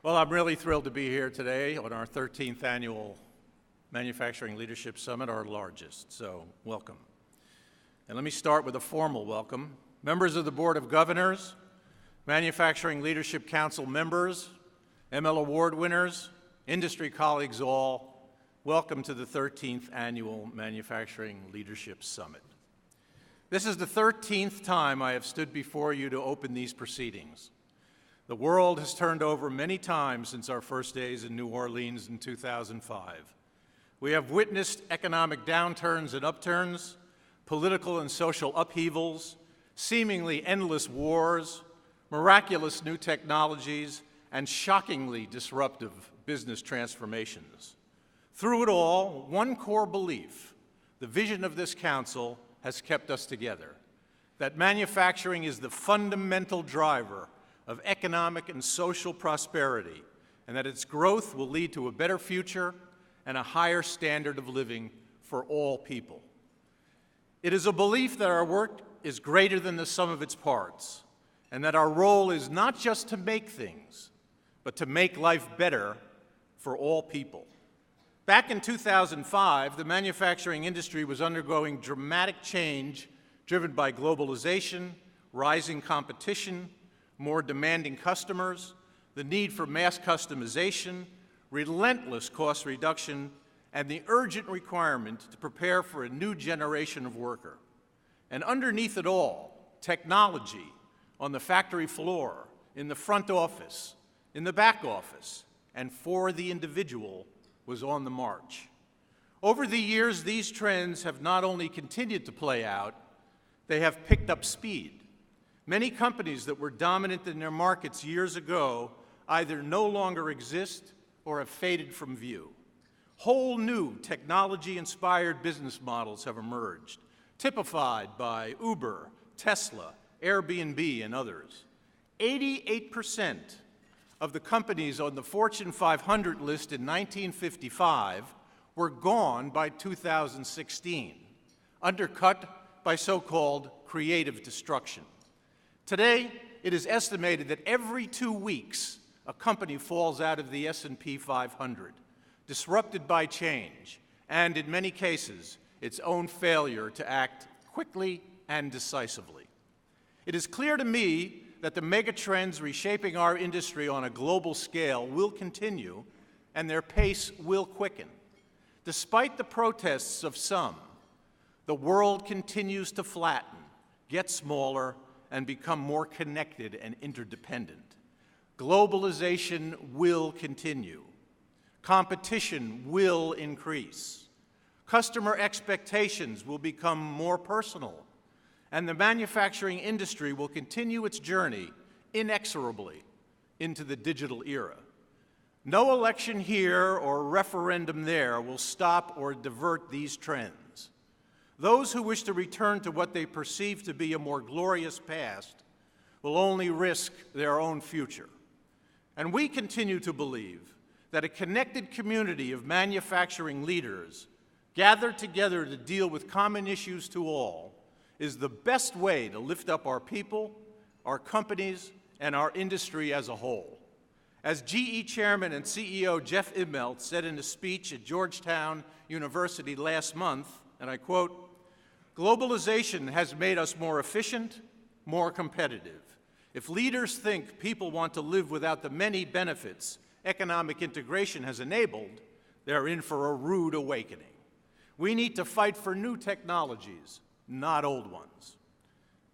Well, I'm really thrilled to be here today on our 13th annual Manufacturing Leadership Summit, our largest, so welcome. And let me start with a formal welcome. Members of the Board of Governors, Manufacturing Leadership Council members, ML Award winners, industry colleagues all, welcome to the 13th Annual Manufacturing Leadership Summit. This is the 13th time I have stood before you to open these proceedings. The world has turned over many times since our first days in New Orleans in 2005. We have witnessed economic downturns and upturns, political and social upheavals, seemingly endless wars, miraculous new technologies, and shockingly disruptive business transformations. Through it all, one core belief, the vision of this council, has kept us together, that manufacturing is the fundamental driver of economic and social prosperity, and that its growth will lead to a better future and a higher standard of living for all people. It is a belief that our work is greater than the sum of its parts, and that our role is not just to make things, but to make life better for all people. Back in 2005, the manufacturing industry was undergoing dramatic change driven by globalization, rising competition, more demanding customers, the need for mass customization, relentless cost reduction, and the urgent requirement to prepare for a new generation of worker. And underneath it all, technology on the factory floor, in the front office, in the back office, and for the individual was on the march. Over the years, these trends have not only continued to play out, they have picked up speed. Many companies that were dominant in their markets years ago either no longer exist or have faded from view. Whole new technology-inspired business models have emerged, typified by Uber, Tesla, Airbnb, and others. 88% of the companies on the Fortune 500 list in 1955 were gone by 2016, undercut by so-called creative destruction. Today, it is estimated that every 2 weeks, a company falls out of the S&P 500, disrupted by change, and in many cases, its own failure to act quickly and decisively. It is clear to me that the megatrends reshaping our industry on a global scale will continue, and their pace will quicken. Despite the protests of some, the world continues to flatten, get smaller, and become more connected and interdependent. Globalization will continue. Competition will increase. Customer expectations will become more personal, and the manufacturing industry will continue its journey inexorably into the digital era. No election here or referendum there will stop or divert these trends. Those who wish to return to what they perceive to be a more glorious past will only risk their own future. And we continue to believe that a connected community of manufacturing leaders gathered together to deal with common issues to all is the best way to lift up our people, our companies, and our industry as a whole. As GE Chairman and CEO Jeff Immelt said in a speech at Georgetown University last month, and I quote, "Globalization has made us more efficient, more competitive. If leaders think people want to live without the many benefits economic integration has enabled, they're in for a rude awakening. We need to fight for new technologies, not old ones."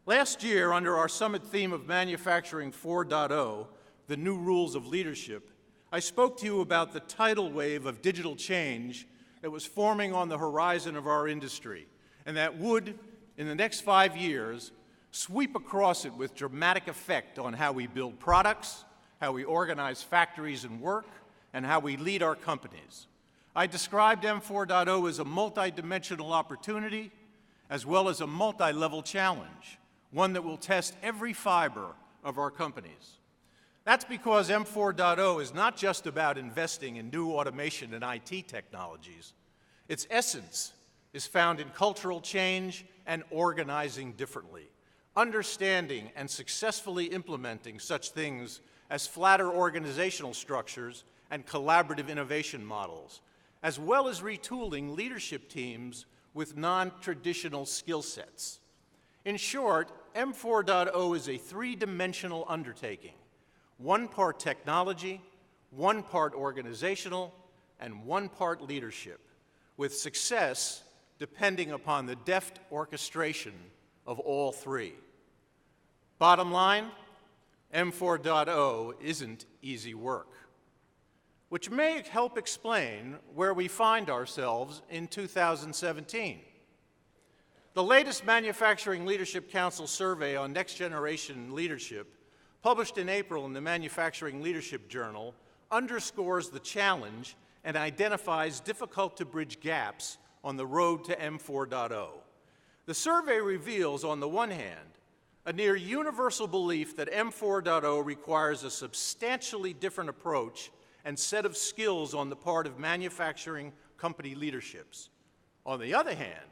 Last year, under our summit theme of Manufacturing 4.0, the new rules of leadership, I spoke to you about the tidal wave of digital change that was forming on the horizon of our industry, and that would, in the next 5 years, sweep across it with dramatic effect on how we build products, how we organize factories and work, and how we lead our companies. I described M4.0 as a multidimensional opportunity, as well as a multi-level challenge, one that will test every fiber of our companies. That's because M4.0 is not just about investing in new automation and IT technologies. Its essence is found in cultural change and organizing differently, understanding and successfully implementing such things as flatter organizational structures and collaborative innovation models, as well as retooling leadership teams with non-traditional skill sets. In short, M 4.0 is a three-dimensional undertaking: one part technology, one part organizational, and one part leadership, with success depending upon the deft orchestration of all three. Bottom line, M 4.0 isn't easy work, which may help explain where we find ourselves in 2017. The latest Manufacturing Leadership Council survey on next-generation leadership, published in April in the Manufacturing Leadership Journal, underscores the challenge and identifies difficult-to-bridge gaps on the road to M 4.0. The survey reveals, on the one hand, a near universal belief that M 4.0 requires a substantially different approach and set of skills on the part of manufacturing company leaderships. On the other hand,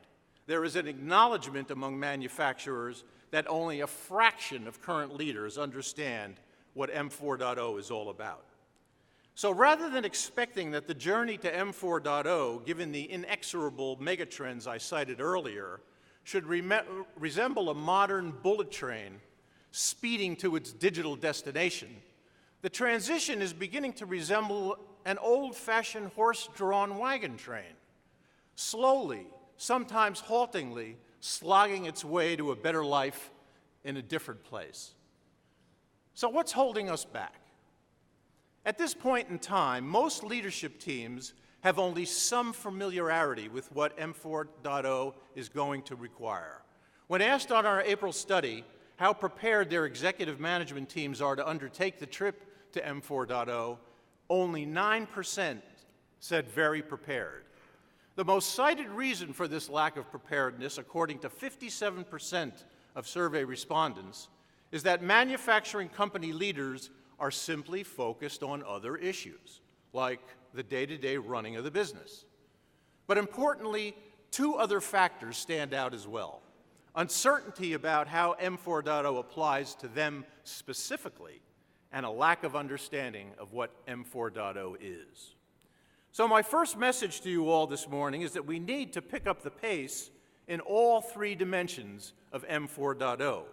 there is an acknowledgement among manufacturers that only a fraction of current leaders understand what M 4.0 is all about. So rather than expecting that the journey to M 4.0, given the inexorable megatrends I cited earlier, should resemble a modern bullet train speeding to its digital destination, the transition is beginning to resemble an old-fashioned horse-drawn wagon train, slowly, sometimes haltingly, slogging its way to a better life in a different place. So what's holding us back? At this point in time, most leadership teams have only some familiarity with what M 4.0 is going to require. When asked on our April study how prepared their executive management teams are to undertake the trip to M 4.0, only 9% said very prepared. The most cited reason for this lack of preparedness, according to 57% of survey respondents, is that manufacturing company leaders are simply focused on other issues, like the day-to-day running of the business. But importantly, two other factors stand out as well: uncertainty about how M 4.0 applies to them specifically, and a lack of understanding of what M 4.0 is. So my first message to you all this morning is that we need to pick up the pace in all three dimensions of M 4.0.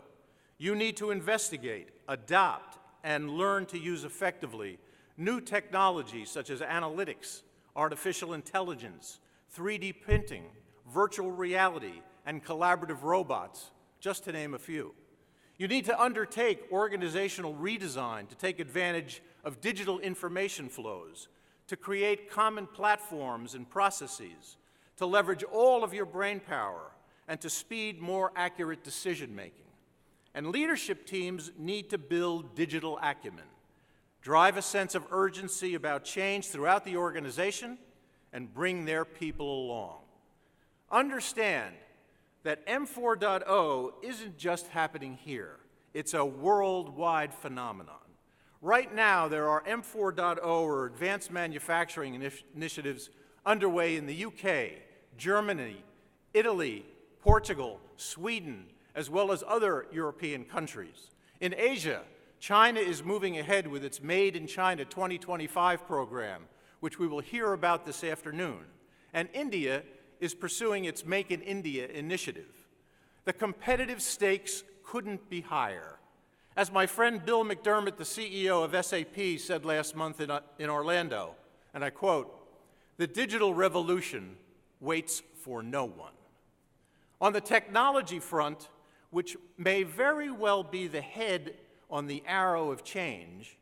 You need to investigate, adopt, and learn to use effectively new technologies such as analytics, artificial intelligence, 3D printing, virtual reality, and collaborative robots, just to name a few. You need to undertake organizational redesign to take advantage of digital information flows, to create common platforms and processes, to leverage all of your brain power, and to speed more accurate decision-making. And leadership teams need to build digital acumen, drive a sense of urgency about change throughout the organization, and bring their people along. Understand that M 4.0 isn't just happening here. It's a worldwide phenomenon. Right now, there are M 4.0 or advanced manufacturing initiatives underway in the UK, Germany, Italy, Portugal, Sweden, as well as other European countries. In Asia, China is moving ahead with its Made in China 2025 program, which we will hear about this afternoon. And India is pursuing its Make in India initiative. The competitive stakes couldn't be higher. As my friend Bill McDermott, the CEO of SAP, said last month in Orlando, and I quote, "The digital revolution waits for no one." On the technology front, which may very well be the head on the arrow of change,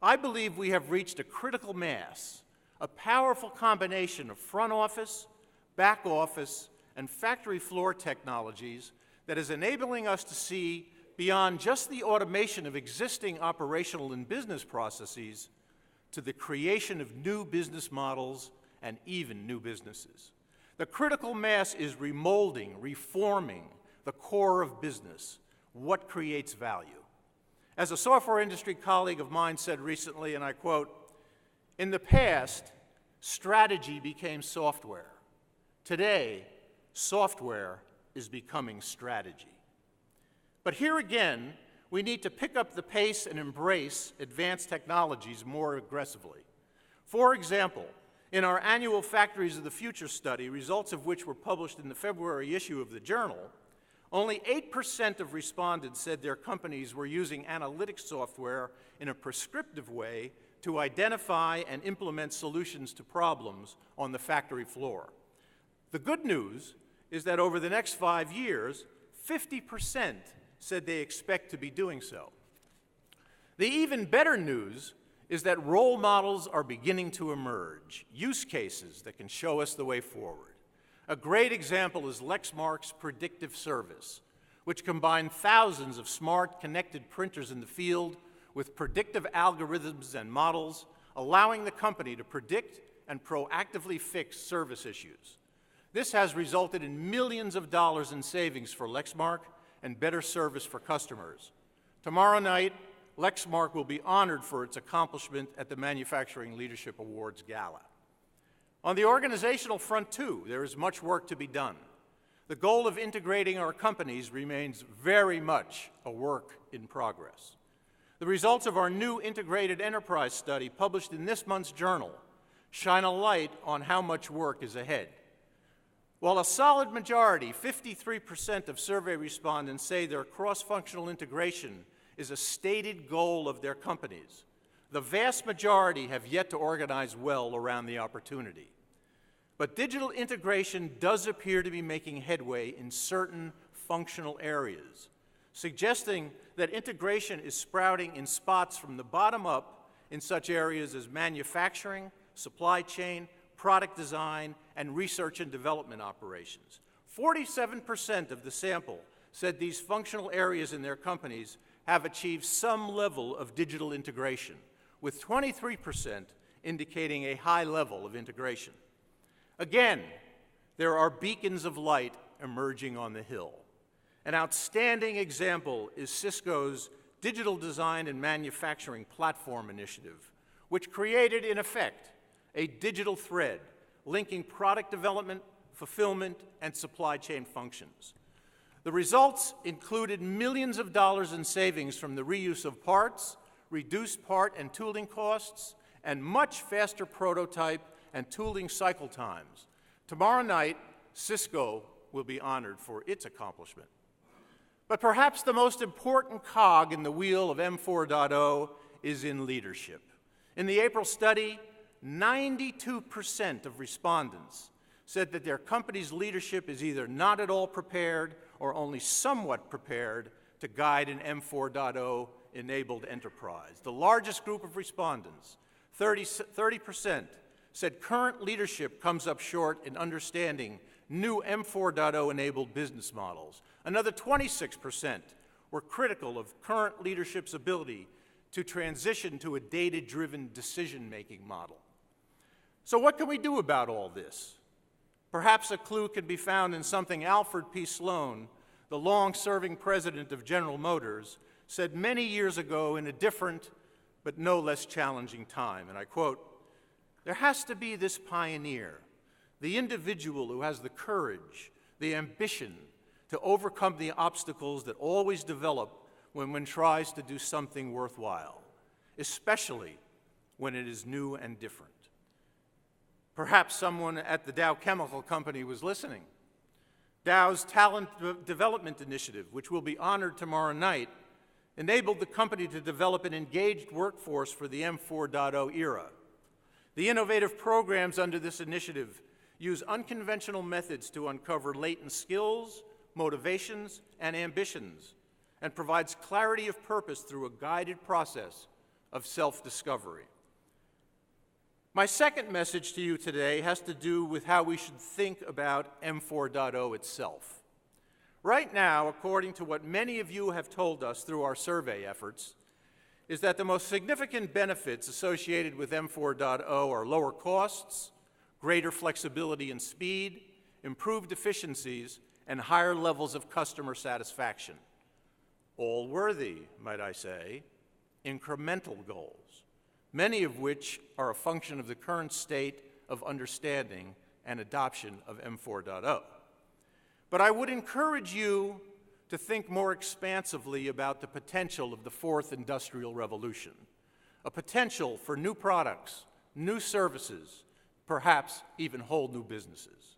I believe we have reached a critical mass, a powerful combination of front office, back office, and factory floor technologies that is enabling us to see beyond just the automation of existing operational and business processes to the creation of new business models and even new businesses. The critical mass is remolding, reforming the core of business, what creates value. As a software industry colleague of mine said recently, and I quote, "In the past, strategy became software. Today, software is becoming strategy." But here again, we need to pick up the pace and embrace advanced technologies more aggressively. For example, in our annual Factories of the Future study, results of which were published in the February issue of the journal, only 8% of respondents said their companies were using analytics software in a prescriptive way to identify and implement solutions to problems on the factory floor. The good news is that over the next 5 years, 50% said they expect to be doing so. The even better news is that role models are beginning to emerge, use cases that can show us the way forward. A great example is Lexmark's predictive service, which combined thousands of smart, connected printers in the field with predictive algorithms and models, allowing the company to predict and proactively fix service issues. This has resulted in millions of dollars in savings for Lexmark and better service for customers. Tomorrow night, Lexmark will be honored for its accomplishment at the Manufacturing Leadership Awards Gala. On the organizational front, too, there is much work to be done. The goal of integrating our companies remains very much a work in progress. The results of our new integrated enterprise study published in this month's journal shine a light on how much work is ahead. While a solid majority, 53% of survey respondents say their cross-functional integration is a stated goal of their companies, the vast majority have yet to organize well around the opportunity. But digital integration does appear to be making headway in certain functional areas, suggesting that integration is sprouting in spots from the bottom up in such areas as manufacturing, supply chain, product design, and research and development operations. 47% of the sample said these functional areas in their companies have achieved some level of digital integration, with 23% indicating a high level of integration. Again, there are beacons of light emerging on the hill. An outstanding example is Cisco's Digital Design and Manufacturing Platform Initiative, which created, in effect, a digital thread linking product development, fulfillment, and supply chain functions. The results included millions of dollars in savings from the reuse of parts, reduced part and tooling costs, and much faster prototype and tooling cycle times. Tomorrow night, Cisco will be honored for its accomplishment. But perhaps the most important cog in the wheel of M4.0 is in leadership. In the April study, 92% of respondents said that their company's leadership is either not at all prepared or only somewhat prepared to guide an M4.0 enabled enterprise. The largest group of respondents, 30%, said current leadership comes up short in understanding new M4.0 enabled business models. Another 26% were critical of current leadership's ability to transition to a data-driven decision-making model. So what can we do about all this? Perhaps a clue can be found in something Alfred P. Sloan, the long-serving president of General Motors, said many years ago in a different but no less challenging time, and I quote, "There has to be this pioneer, the individual who has the courage, the ambition to overcome the obstacles that always develop when one tries to do something worthwhile, especially when it is new and different." Perhaps someone at the Dow Chemical Company was listening. Dow's Talent Development Initiative, which will be honored tomorrow night, enabled the company to develop an engaged workforce for the M4.0 era. The innovative programs under this initiative use unconventional methods to uncover latent skills, motivations, and ambitions, and provides clarity of purpose through a guided process of self-discovery. My second message to you today has to do with how we should think about M4.0 itself. Right now, according to what many of you have told us through our survey efforts, is that the most significant benefits associated with M4.0 are lower costs, greater flexibility and speed, improved efficiencies, and higher levels of customer satisfaction. All worthy, might I say, incremental goals, many of which are a function of the current state of understanding and adoption of M4.0. But I would encourage you to think more expansively about the potential of the fourth industrial revolution, a potential for new products, new services, perhaps even whole new businesses.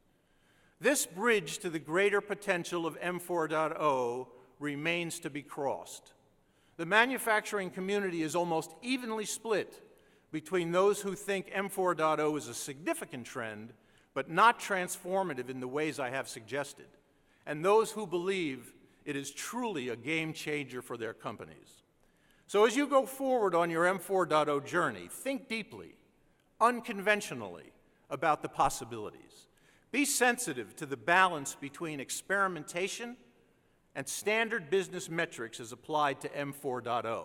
This bridge to the greater potential of M 4.0 remains to be crossed. The manufacturing community is almost evenly split between those who think M 4.0 is a significant trend, but not transformative in the ways I have suggested, and those who believe it is truly a game changer for their companies. So as you go forward on your M 4.0 journey, think deeply, unconventionally about the possibilities. Be sensitive to the balance between experimentation and standard business metrics as applied to M 4.0.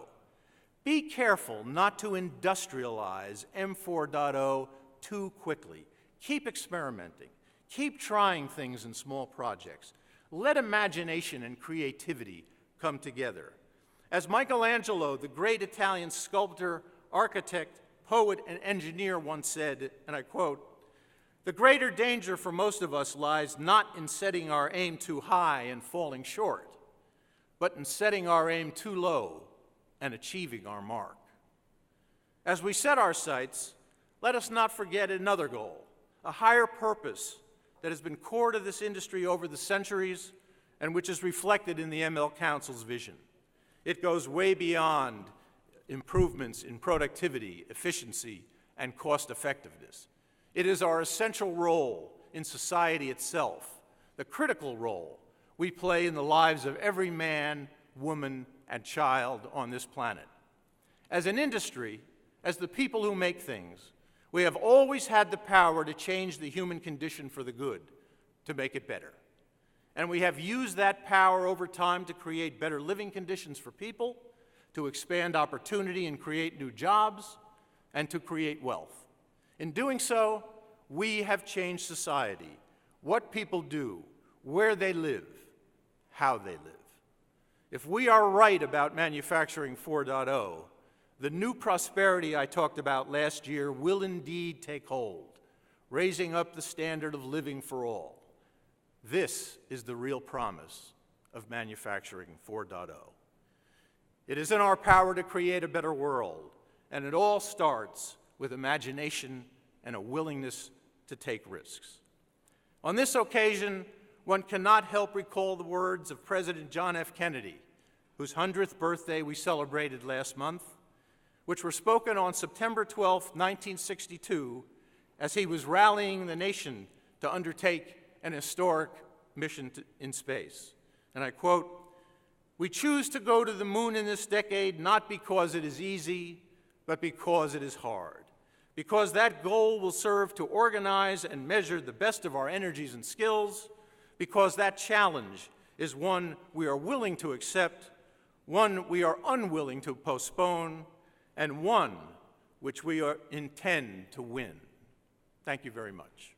Be careful not to industrialize M 4.0 too quickly. Keep experimenting. Keep trying things in small projects. Let imagination and creativity come together. As Michelangelo, the great Italian sculptor, architect, poet, and engineer once said, and I quote, "The greater danger for most of us lies not in setting our aim too high and falling short, but in setting our aim too low and achieving our mark." As we set our sights, let us not forget another goal, a higher purpose that has been core to this industry over the centuries and which is reflected in the ML Council's vision. It goes way beyond improvements in productivity, efficiency, and cost effectiveness. It is our essential role in society itself, the critical role we play in the lives of every man, woman, and child on this planet. As an industry, as the people who make things, we have always had the power to change the human condition for the good, to make it better. And we have used that power over time to create better living conditions for people, to expand opportunity and create new jobs, and to create wealth. In doing so, we have changed society, what people do, where they live, how they live. If we are right about manufacturing 4.0, the new prosperity I talked about last year will indeed take hold, raising up the standard of living for all. This is the real promise of manufacturing 4.0. It is in our power to create a better world, and it all starts with imagination and a willingness to take risks. On this occasion, one cannot help recall the words of President John F. Kennedy, whose 100th birthday we celebrated last month, which were spoken on September 12, 1962, as he was rallying the nation to undertake an historic mission in space. And I quote, "We choose to go to the moon in this decade not because it is easy, but because it is hard. Because that goal will serve to organize and measure the best of our energies and skills, because that challenge is one we are willing to accept, one we are unwilling to postpone, and one which we intend to win." Thank you very much.